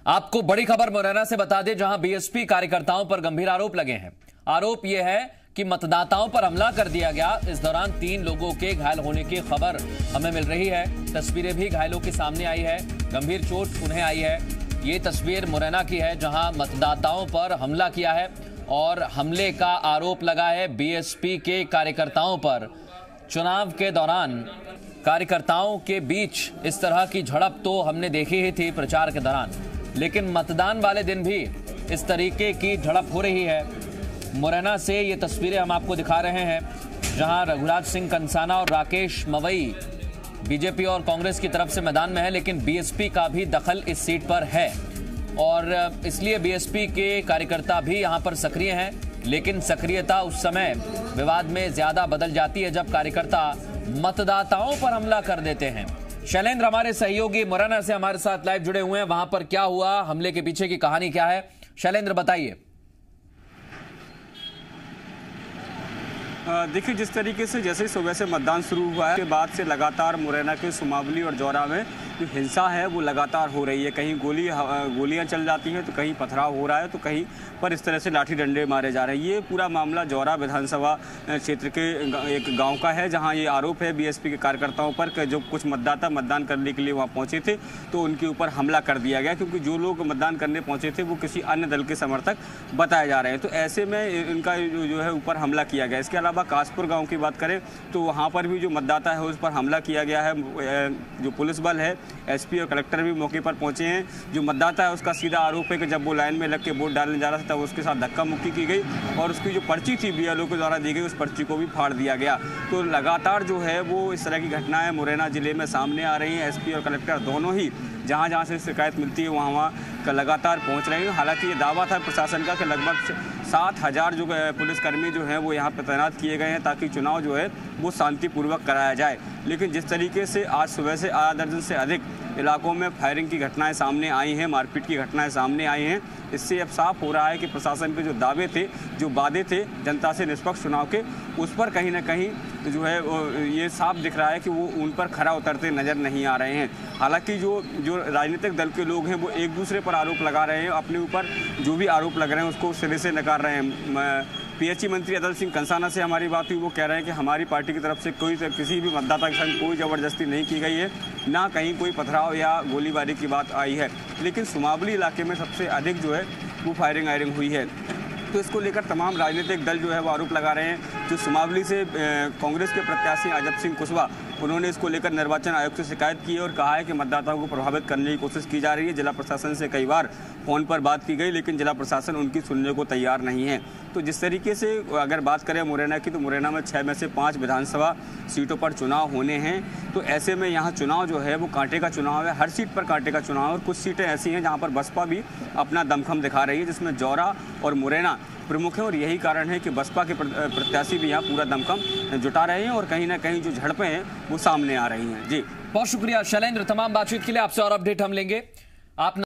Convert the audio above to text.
आपको बड़ी खबर मुरैना से बता दें, जहां बीएसपी कार्यकर्ताओं पर गंभीर आरोप लगे हैं। आरोप यह है कि मतदाताओं पर हमला कर दिया गया। इस दौरान 3 लोगों के घायल होने की खबर हमें मिल रही है। तस्वीरें भी घायलों के सामने आई है, गंभीर चोट उन्हें आई है। ये तस्वीर मुरैना की है, जहां मतदाताओं पर हमला किया है और हमले का आरोप लगा है बीएसपी के कार्यकर्ताओं पर। चुनाव के दौरान कार्यकर्ताओं के बीच इस तरह की झड़प तो हमने देखी ही थी प्रचार के दौरान, लेकिन मतदान वाले दिन भी इस तरीके की झड़प हो रही है। मुरैना से ये तस्वीरें हम आपको दिखा रहे हैं, जहां रघुराज सिंह कंसाना और राकेश मवई बीजेपी और कांग्रेस की तरफ से मैदान में है, लेकिन बीएसपी का भी दखल इस सीट पर है और इसलिए बीएसपी के कार्यकर्ता भी यहां पर सक्रिय हैं। लेकिन सक्रियता उस समय विवाद में ज्यादा बदल जाती है जब कार्यकर्ता मतदाताओं पर हमला कर देते हैं। शैलेंद्र हमारे सहयोगी मुरैना से हमारे साथ लाइव जुड़े हुए हैं। वहां पर क्या हुआ, हमले के पीछे की कहानी क्या है, शैलेंद्र बताइए। देखिए, जिस तरीके से जैसे ही सुबह से मतदान शुरू हुआ है, के बाद से लगातार मुरैना के सुमावली और जौरा में जो हिंसा है वो लगातार हो रही है। कहीं गोलियां चल जाती हैं, तो कहीं पथराव हो रहा है, तो कहीं पर इस तरह से लाठी डंडे मारे जा रहे हैं। ये पूरा मामला जौरा विधानसभा क्षेत्र के एक गांव का है, जहां ये आरोप है बीएसपी के कार्यकर्ताओं पर कि जो कुछ मतदाता मतदान करने के लिए वहां पहुंचे थे तो उनके ऊपर हमला कर दिया गया, क्योंकि जो लोग मतदान करने पहुंचे थे वो किसी अन्य दल के समर्थक बताए जा रहे हैं। तो ऐसे में इनका जो है ऊपर हमला किया गया। इसके अलावा कासपुर गाँव की बात करें तो वहाँ पर भी जो मतदाता है उस पर हमला किया गया है। जो पुलिस बल है, एसपी और कलेक्टर भी मौके पर पहुंचे हैं। जो मतदाता है उसका सीधा आरोप है कि जब वो लाइन में लग के वोट डालने जा रहा था तब उसके साथ धक्का मुक्की की गई और उसकी जो पर्ची थी बीएलओ के द्वारा दी गई, उस पर्ची को भी फाड़ दिया गया। तो लगातार जो है वो इस तरह की घटनाएं मुरैना जिले में सामने आ रही हैं। एसपी और कलेक्टर दोनों ही जहाँ से शिकायत मिलती है वहाँ लगातार पहुँच रहे हैं। हालांकि ये दावा था प्रशासन का कि लगभग 7,000 जो पुलिसकर्मी जो हैं वो यहाँ पर तैनात किए गए हैं ताकि चुनाव जो है वो शांतिपूर्वक कराया जाए। लेकिन जिस तरीके से आज सुबह से आधा दर्जन से अधिक इलाकों में फायरिंग की घटनाएं सामने आई हैं, मारपीट की घटनाएं सामने आई हैं, इससे अब साफ हो रहा है कि प्रशासन के जो दावे थे, जो वादे थे जनता से निष्पक्ष चुनाव के, उस पर कहीं ना कहीं जो है ये साफ दिख रहा है कि वो उन पर खरा उतरते नज़र नहीं आ रहे हैं। हालांकि जो राजनीतिक दल के लोग हैं वो एक दूसरे पर आरोप लगा रहे हैं, अपने ऊपर जो भी आरोप लग रहे हैं उसको सिरे से नकार रहे हैं। पीएचई मंत्री अदल सिंह कंसाना से हमारी बात हुई, वो कह रहे हैं कि हमारी पार्टी की तरफ से किसी भी मतदाता के संग कोई ज़बरदस्ती नहीं की गई है, ना कहीं कोई पथराव या गोलीबारी की बात आई है। लेकिन सुमावली इलाके में सबसे अधिक जो है वो फायरिंग हुई है। तो इसको लेकर तमाम राजनीतिक दल जो है वो आरोप लगा रहे हैं। जो सुमावली से कांग्रेस के प्रत्याशी अजब सिंह कुशवाहा, उन्होंने इसको लेकर निर्वाचन आयोग से शिकायत की है और कहा है कि मतदाताओं को प्रभावित करने की कोशिश की जा रही है। जिला प्रशासन से कई बार फ़ोन पर बात की गई, लेकिन जिला प्रशासन उनकी सुनने को तैयार नहीं है। तो जिस तरीके से अगर बात करें मुरैना की, तो मुरैना में 6 में से 5 विधानसभा सीटों पर चुनाव होने हैं। तो ऐसे में यहाँ चुनाव जो है वो कांटे का चुनाव है, हर सीट पर कांटे का चुनाव है। और कुछ सीटें ऐसी हैं जहाँ पर बसपा भी अपना दमखम दिखा रही है, जिसमें जौरा और मुरैना प्रमुख है। और यही कारण है कि बसपा के प्रत्याशी भी यहाँ पूरा दमखम जुटा रहे हैं और कहीं ना कहीं जो झड़पें हैं वो सामने आ रही हैं। जी बहुत शुक्रिया शैलेंद्र, तमाम बातचीत के लिए। आपसे और अपडेट हम लेंगे। आप